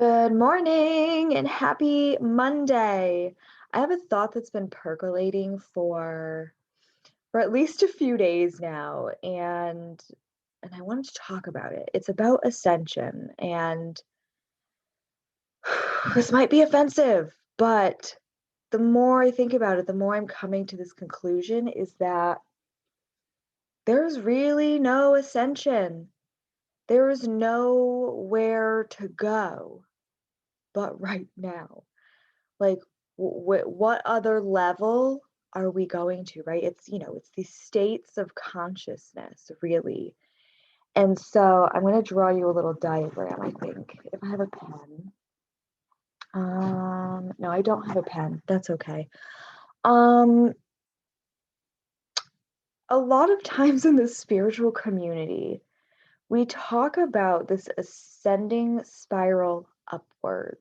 Good morning and happy Monday. I have a thought that's been percolating for at least a few days now and I wanted to talk about it. It's about ascension and this might be offensive, but the more I think about it, the more I'm coming to this conclusion is that there's really no ascension. There is nowhere to go but right now. Like, what other level are we going to, right? It's these states of consciousness, really. And so I'm going to draw you a little diagram, I think, if I have a pen. No, I don't have a pen. That's okay. Um, a lot of times in the spiritual community, we talk about this ascending spiral upwards.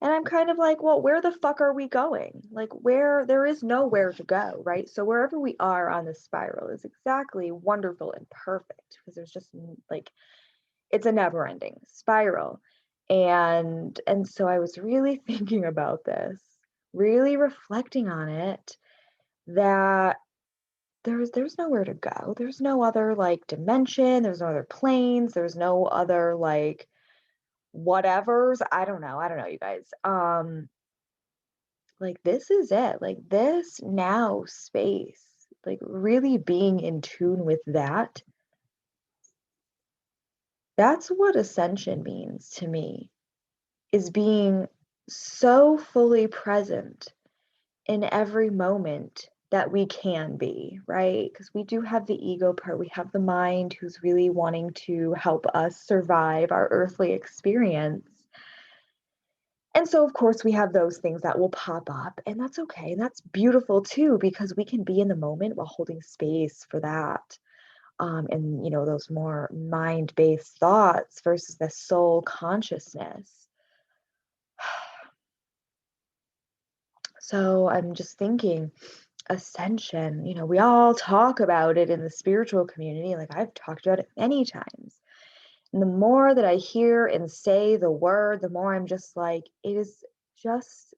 And I'm kind of like, well, where the fuck are we going? Like, there is nowhere to go, right? So wherever we are on this spiral is exactly wonderful and perfect because there's just like it's a never-ending spiral. And so I was really thinking about this, really reflecting on it, that there's nowhere to go. There's no other like dimension, there's no other planes, there's no other like whatevers. I don't know, you guys. Like this is it, like this now space, like really being in tune with that's what ascension means to me, is being so fully present in every moment that we can be, right? Because we do have the ego part, we have the mind who's really wanting to help us survive our earthly experience. And so, of course, we have those things that will pop up, and that's okay. And that's beautiful too, because we can be in the moment while holding space for that. And, those more mind based thoughts versus the soul consciousness. So, I'm just thinking, ascension, we all talk about it in the spiritual community. Like I've talked about it many times. And the more that I hear and say the word, the more I'm just like, it is just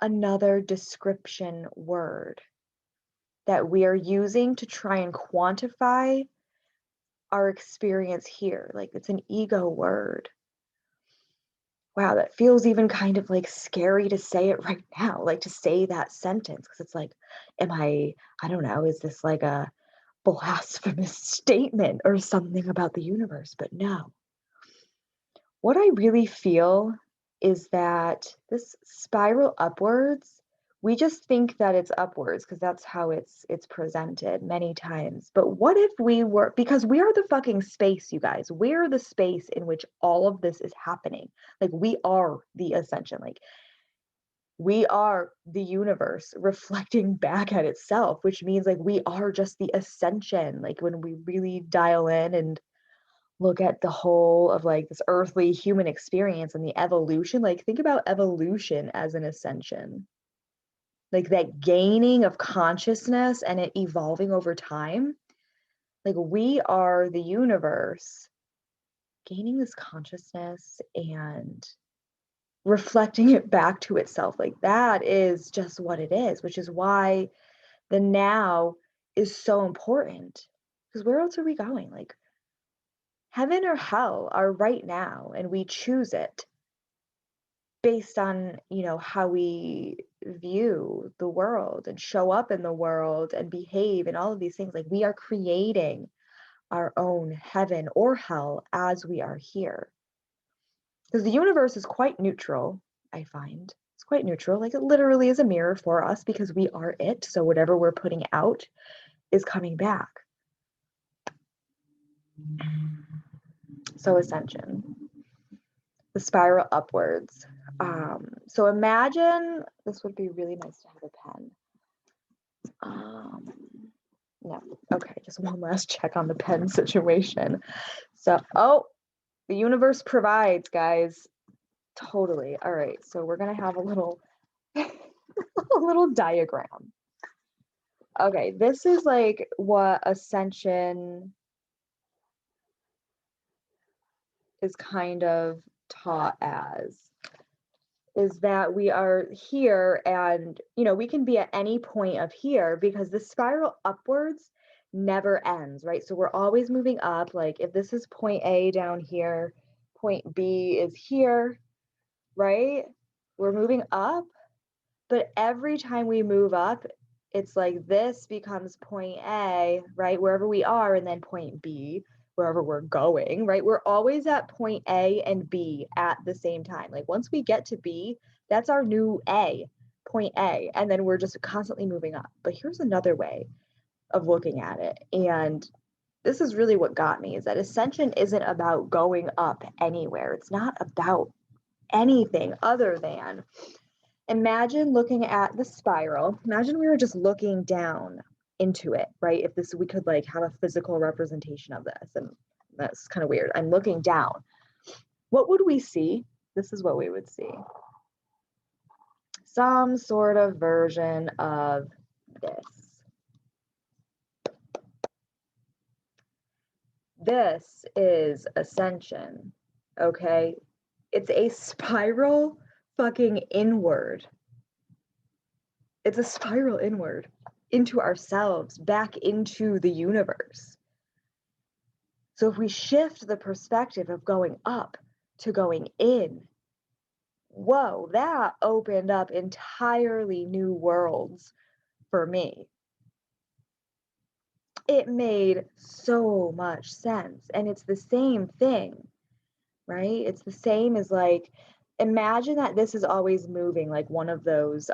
another description word that we are using to try and quantify our experience here. Like it's an ego word. Wow, that feels even kind of like scary to say it right now, like to say that sentence, because it's like, I don't know, is this like a blasphemous statement or something about the universe? But no. What I really feel is that this spiral upwards, we just think that it's upwards because that's how it's presented many times. But what if we were, because we are the fucking space, you guys. We're the space in which all of this is happening. Like we are the ascension. Like we are the universe reflecting back at itself, which means like we are just the ascension. Like when we really dial in and look at the whole of like this earthly human experience and the evolution, like think about evolution as an ascension, like that gaining of consciousness and it evolving over time. Like we are the universe gaining this consciousness and reflecting it back to itself. Like that is just what it is, which is why the now is so important, because where else are we going? Like heaven or hell are right now and we choose it based on, how we view the world and show up in the world and behave and all of these things. Like we are creating our own heaven or hell as we are here, because the universe is quite neutral. I find it's quite neutral, like it literally is a mirror for us because we are it, so whatever we're putting out is coming back. So ascension, the spiral upwards. So imagine, this would be really nice to have a pen. No, okay, just one last check on the pen situation. So, oh, the universe provides, guys. Totally. All right, so we're gonna have a little, a little diagram. Okay, this is like what ascension is kind of taught as is that we are here and, we can be at any point of here because the spiral upwards never ends, right? So we're always moving up. Like if this is point A down here, point B is here, right? We're moving up, but every time we move up, it's like this becomes point A, right? Wherever we are, and then point B, wherever we're going, right? We're always at point A and B at the same time. Like once we get to B, that's our new A, point A, and then we're just constantly moving up. But here's another way of looking at it. And this is really what got me is that ascension isn't about going up anywhere. It's not about anything other than imagine looking at the spiral. Imagine we were just looking down into it, right? If this, we could like have a physical representation of this, and that's kind of weird. I'm looking down. What would we see? This is what we would see. Some sort of version of this. This is ascension, okay? It's a spiral fucking inward. It's a spiral inward into ourselves, back into the universe. So if we shift the perspective of going up to going in, whoa, that opened up entirely new worlds for me. It made so much sense. And it's the same thing, right? It's the same as like, imagine that this is always moving, like one of those,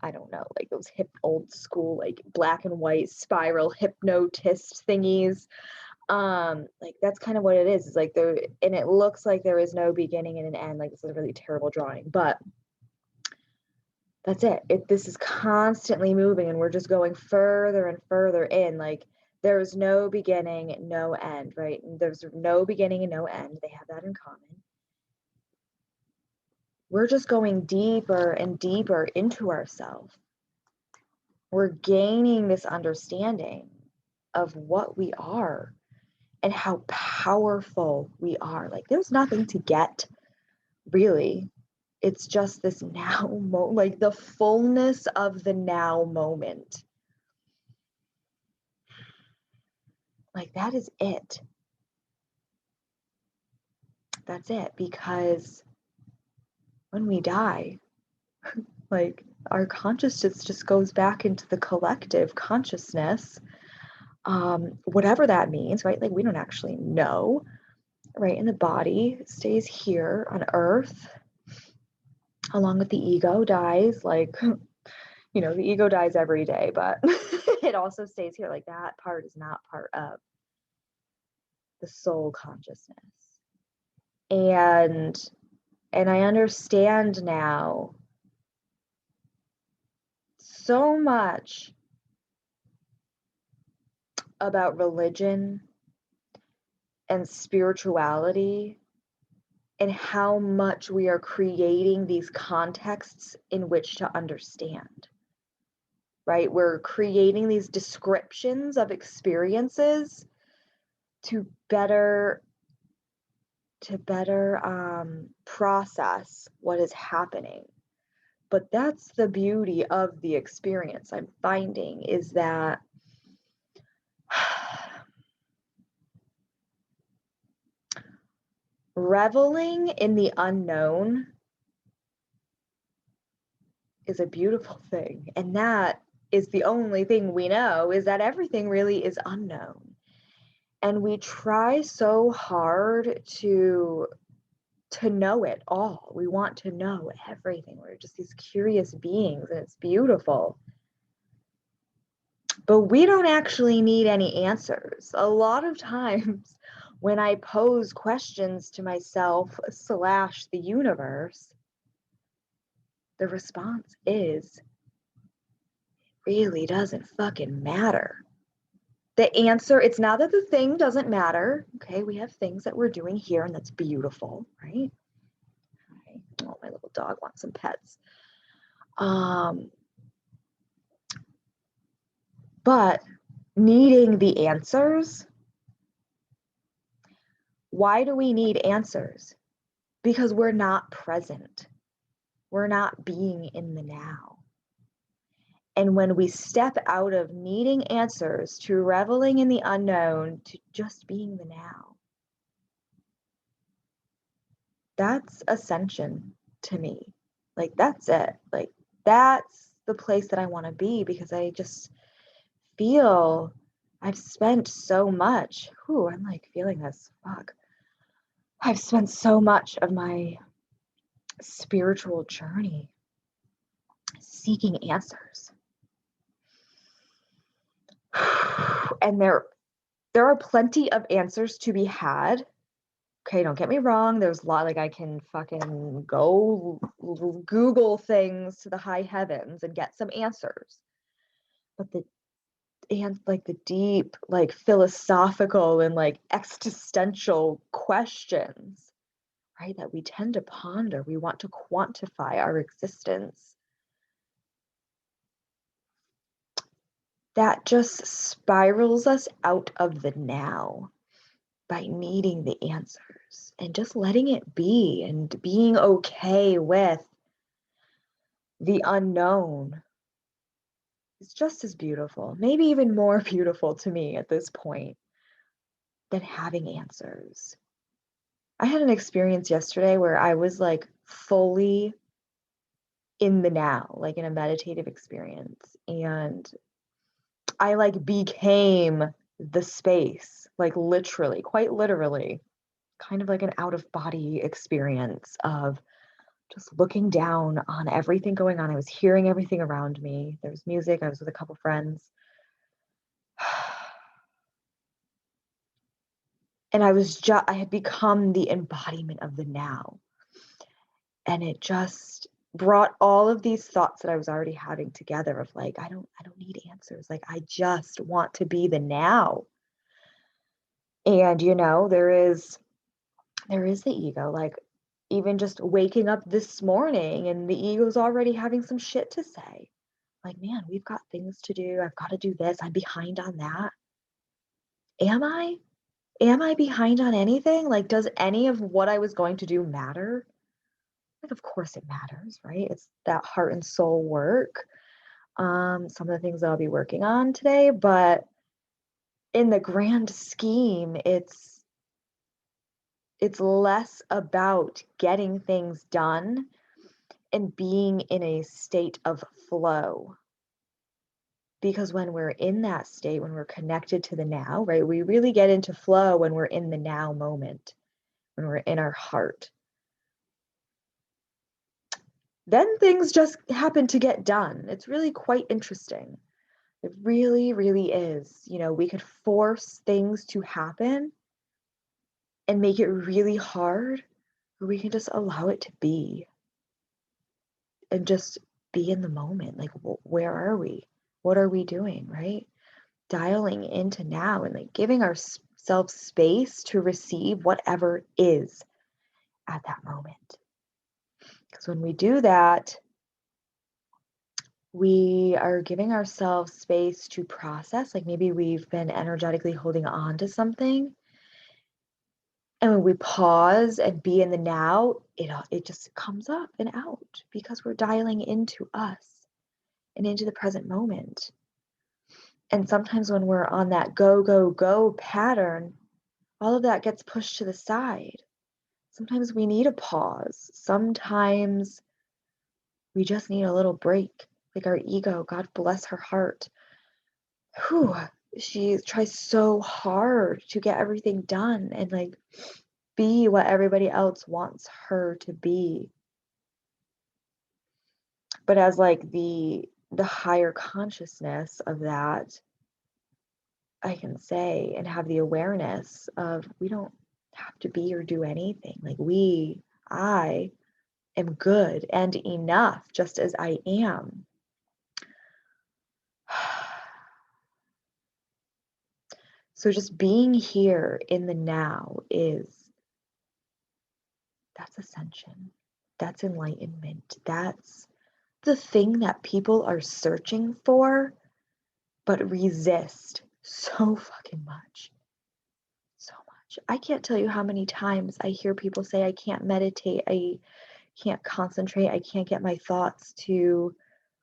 I don't know, like those hip old school, like black and white spiral hypnotist thingies. Like that's kind of what it is. It's like there, and it looks like there is no beginning and an end. Like this is a really terrible drawing, but that's it. This is constantly moving and we're just going further and further in. Like there's no beginning, no end, right? And there's no beginning and no end. They have that in common. We're just going deeper and deeper into ourselves. We're gaining this understanding of what we are and how powerful we are. Like there's nothing to get, really. It's just this now moment, like the fullness of the now moment. Like that is it. That's it. Because when we die, like our consciousness just goes back into the collective consciousness, whatever that means, right? Like we don't actually know, right? And the body stays here on earth along with the ego dies. Like the ego dies every day, but it also stays here. Like that part is not part of the soul consciousness. And I understand now so much about religion and spirituality and how much we are creating these contexts in which to understand. Right? We're creating these descriptions of experiences to better process what is happening. But that's the beauty of the experience I'm finding, is that reveling in the unknown is a beautiful thing. And that is the only thing we know, is that everything really is unknown. And we try so hard to know it all. We want to know everything. We're just these curious beings, and it's beautiful. But we don't actually need any answers. A lot of times when I pose questions to myself / the universe, the response is, it really doesn't fucking matter. The answer, it's not that the thing doesn't matter. Okay, we have things that we're doing here, and that's beautiful, right? Okay. Oh, my little dog wants some pets. But needing the answers, why do we need answers? because we're not present. We're not being in the now. And when we step out of needing answers to reveling in the unknown to just being the now, that's ascension to me. Like, that's it. Like, that's the place that I want to be, because I just feel I've spent so much. Ooh, I'm like feeling this. Fuck. I've spent so much of my spiritual journey seeking answers. And there are plenty of answers to be had. Okay, don't get me wrong. There's a lot, like, I can fucking go Google things to the high heavens and get some answers. But the deep, like, philosophical and like existential questions, right, that we tend to ponder, we want to quantify our existence. That just spirals us out of the now by needing the answers and just letting it be and being okay with the unknown is just as beautiful, maybe even more beautiful to me at this point than having answers. I had an experience yesterday where I was like fully in the now, like in a meditative experience. And I like became the space, like literally, quite literally, kind of like an out of body experience of just looking down on everything going on. I was hearing everything around me. There was music. I was with a couple friends. And I had become the embodiment of the now. And it just brought all of these thoughts that I was already having together of like, I don't need answers. Like, I just want to be the now. And there is the ego, like, even just waking up this morning and the ego's already having some shit to say. Like, man, we've got things to do. I've got to do this. I'm behind on that. Am I? Am I behind on anything? Like, does any of what I was going to do matter? Like, of course it matters, right? It's that heart and soul work. Some of the things that I'll be working on today, but in the grand scheme, it's less about getting things done and being in a state of flow. Because when we're in that state, when we're connected to the now, right, we really get into flow when we're in the now moment, when we're in our heart. Then things just happen to get done. It's really quite interesting. It really, really is. We could force things to happen and make it really hard, or we can just allow it to be and just be in the moment. Like, where are we? What are we doing, right? Dialing into now and like giving ourselves space to receive whatever is at that moment. Because when we do that, we are giving ourselves space to process. Like, maybe we've been energetically holding on to something. And when we pause and be in the now, it just comes up and out because we're dialing into us and into the present moment. And sometimes when we're on that go, go, go pattern, all of that gets pushed to the side. Sometimes we need a pause. Sometimes we just need a little break. Like our ego, God bless her heart. Whew, she tries so hard to get everything done and like be what everybody else wants her to be. But as like the higher consciousness of that, I can say and have the awareness of we don't have to be or do anything. Like, I am good and enough just as I am. So just being here in the now that's ascension. That's enlightenment. That's the thing that people are searching for, but resist so fucking much. So much. I can't tell you how many times I hear people say, I can't meditate, I can't concentrate, I can't get my thoughts to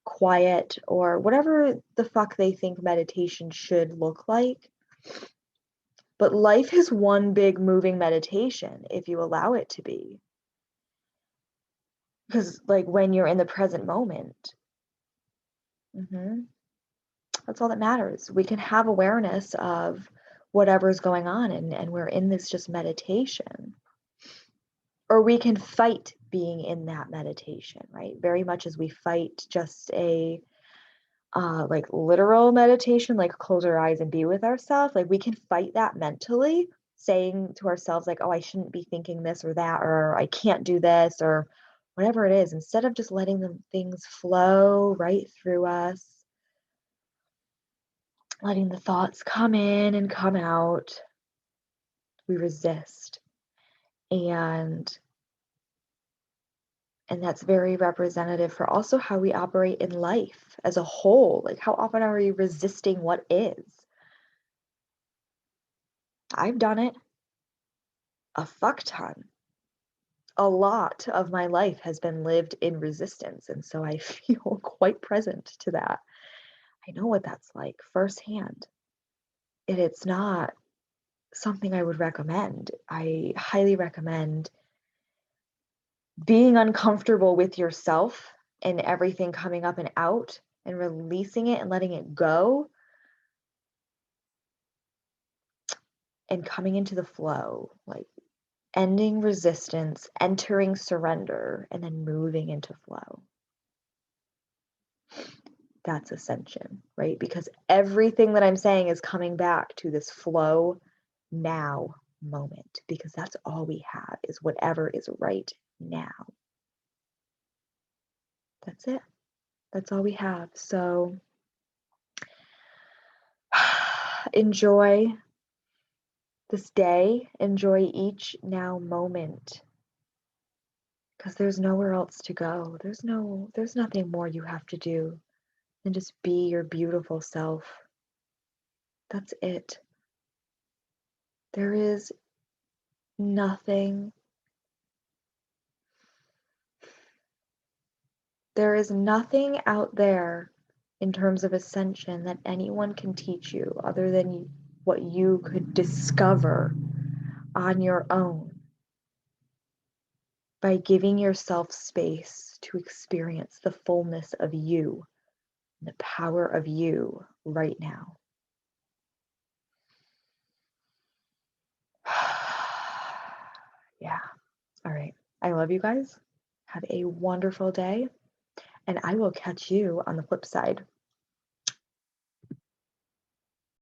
quiet, or whatever the fuck they think meditation should look like. But life is one big moving meditation if you allow it to be. Because, like, when you're in the present moment, mhm, that's all that matters. We can have awareness of whatever's going on, and we're in this just meditation. Or we can fight being in that meditation, right? Very much as we fight just a like literal meditation, like close our eyes and be with ourselves. Like we can fight that mentally, saying to ourselves, like, oh, I shouldn't be thinking this or that, or I can't do this, or whatever it is, instead of just letting the things flow right through us, letting the thoughts come in and come out, we resist. And And that's very representative for also how we operate in life as a whole. Like, how often are we resisting what is? I've done it a fuck ton. A lot of my life has been lived in resistance. And so I feel quite present to that. I know what that's like firsthand. And it's not something I would recommend. I highly recommend being uncomfortable with yourself and everything coming up and out and releasing it and letting it go and coming into the flow, like ending resistance, entering surrender, and then moving into flow. That's ascension, right? Because everything that I'm saying is coming back to this flow now moment, because that's all we have is whatever is right now. That's it. That's all we have. So enjoy this day, enjoy each now moment, because there's nowhere else to go. There's nothing more you have to do than just be your beautiful self. That's it. There is nothing, there is nothing out there in terms of ascension that anyone can teach you other than what you could discover on your own by giving yourself space to experience the fullness of you, the power of you right now. Yeah. All right. I love you guys. Have a wonderful day, and I will catch you on the flip side.